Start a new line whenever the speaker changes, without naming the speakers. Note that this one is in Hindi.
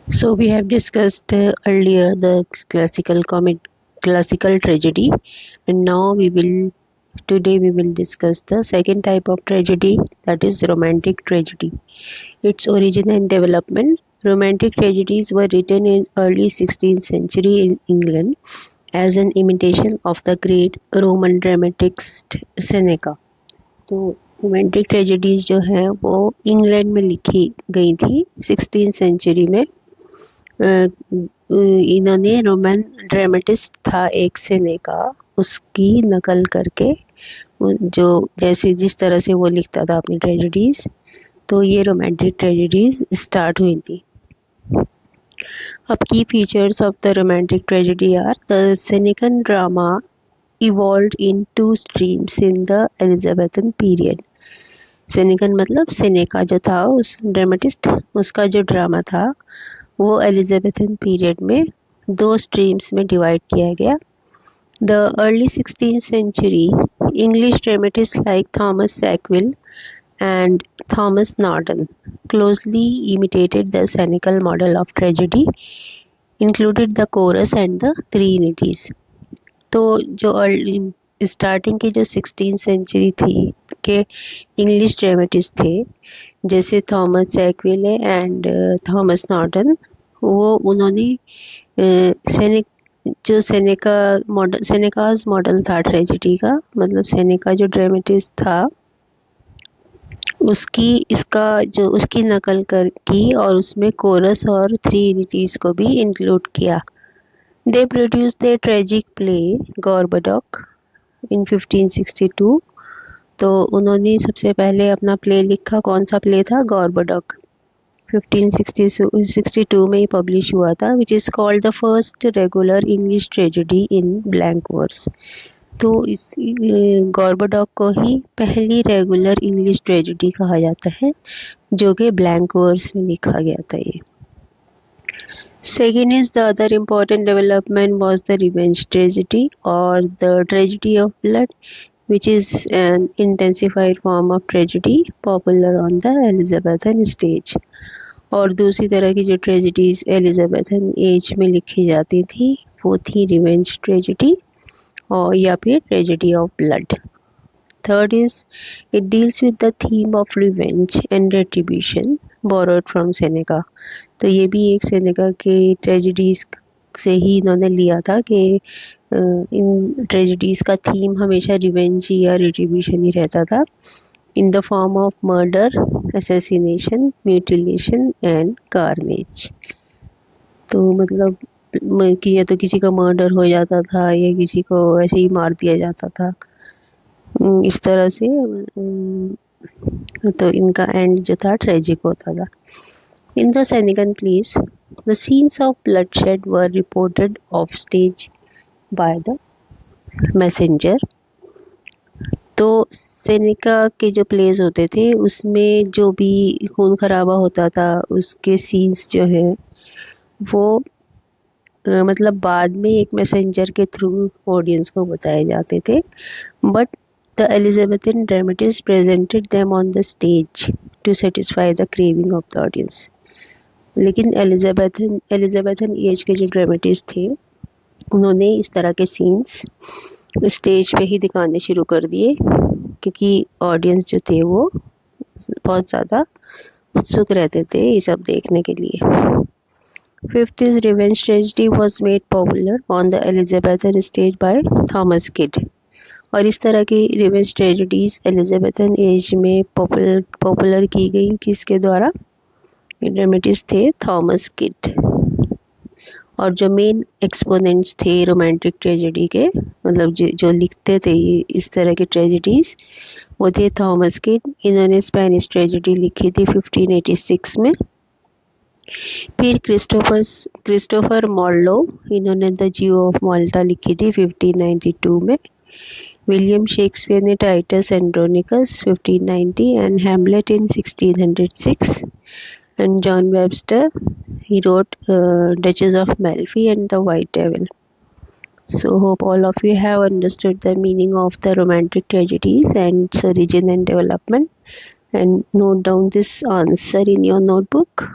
So we have discussed earlier the classical tragedy, and now today we will discuss the second type of tragedy, that is romantic tragedy. Its origin and development. Romantic tragedies were written in early 16th century in England as an imitation of the great Roman dramatist Seneca. तो रोमांटिक ट्रेजेडीज जो हैं वो इंग्लैंड में लिखी गई थी 16th सेंचुरी में। इन्होंने रोमन ड्रामेटिस्ट था एक सेनेका, उसकी नकल करके जो जैसे जिस तरह से वो लिखता था अपनी ट्रेजेडीज, तो ये रोमांटिक ट्रेजेडीज स्टार्ट हुई थी। अब की features of the romantic tragedy are the Senecan drama evolved in two streams in the Elizabethan period. Senecan मतलब सेनेका जो था उस ड्रामेटिस्ट, उसका जो ड्रामा था वो एलिजाबेथन पीरियड में दो स्ट्रीम्स में डिवाइड किया गया। The early 16th century English dramatists like Thomas Sackville and Thomas Norden closely imitated the Senecal model of tragedy, included the chorus and the three unities. तो जो अर्ली स्टार्टिंग की जो 16th सेंचुरी थी के इंग्लिश ड्रामेटिस्ट थे जैसे Thomas Sackville and Thomas Norton, वो उन्होंने जो सेनेकाज मॉडल था ट्रेजेडी का, मतलब सेनेका जो ड्रामेटिस्ट था उसकी नकल की और उसमें कोरस और थ्री यूनिटीज को भी इंक्लूड किया। They produced their tragic play Gorboduc in 1562। तो उन्होंने सबसे पहले अपना प्ले लिखा, कौन सा प्ले था? गॉर्बोडॉक। 1562 में ही पब्लिश हुआ था, which is called the first regular English tragedy in blank verse. तो इस गॉर्बोडॉक को ही पहली रेगुलर इंग्लिश ट्रेजेडी कहा जाता है जो कि ब्लैंक वर्स में लिखा गया था ये। Second is the other important development was the revenge tragedy or the tragedy of blood, which is an intensified form of tragedy popular on the Elizabethan stage। और दूसरी तरह की जो ट्रेजेडीज एलिजाबेथन एज में लिखी जाती थी वो थी रिवेंज ट्रेजेडी और या फिर tragedy of blood. Third is it deals with the theme of revenge and retribution borrowed from Seneca। तो ये भी एक सेनेका के ट्रेजेडीज से ही इन्होंने लिया था कि इन ट्रेजेडीज का थीम हमेशा रिवेंज या रिट्रीब्यूशन ही रहता था, in the form of murder, assassination, mutilation and carnage. तो मतलब कि या तो किसी का मर्डर हो जाता था या किसी को ऐसे ही मार दिया जाता था, इस तरह से तो इनका एंड जो था ट्रेजिक होता था। In the Senecan plays, the scenes of bloodshed were reported off stage by the messenger। तो सेनेका के जो प्लेस होते थे उसमें जो भी खून खराबा होता था उसके सीन्स जो है वो मतलब बाद में एक मैसेंजर के थ्रू ऑडियंस को बताए जाते थे, but the Elizabethan dramatist presented them on the stage to satisfy the craving of the audience. लेकिन एलिजाबेथन एज के जो ड्रामेटिस्ट थे उन्होंने इस तरह के सीन्स स्टेज पे ही दिखाने शुरू कर दिए क्योंकि ऑडियंस जो थे वो बहुत ज़्यादा उत्सुक रहते थे ये सब देखने के लिए। Fifth is revenge tragedy was made popular on the Elizabethan stage by Thomas kid. और इस तरह की रिवेंज ट्रेजेडीज एलिजाबेथन एज में पॉपुलर की गई किसके द्वारा? ड्रामेटिस्ट थे थॉमस किड। और जो मेन एक्सपोनेंट्स थे रोमांटिक ट्रेजेडी के, मतलब जो लिखते थे इस तरह की ट्रेजेडीज, वो थे थॉमस किड। इन्होंने स्पेनिश ट्रेजेडी लिखी थी 1586 में। फिर क्रिस्टोफर मार्लो, इन्होंने द ज्यू ऑफ माल्टा लिखी थी 1592 में। विलियम शेक्सपियर ने Titus Andronicus 1590 and Hamlet in 1606। And John Webster, he wrote Duchess of Malfi and the White Devil। So hope all of you have understood the meaning of the romantic tragedies and its origin and development, and note down this answer in your notebook.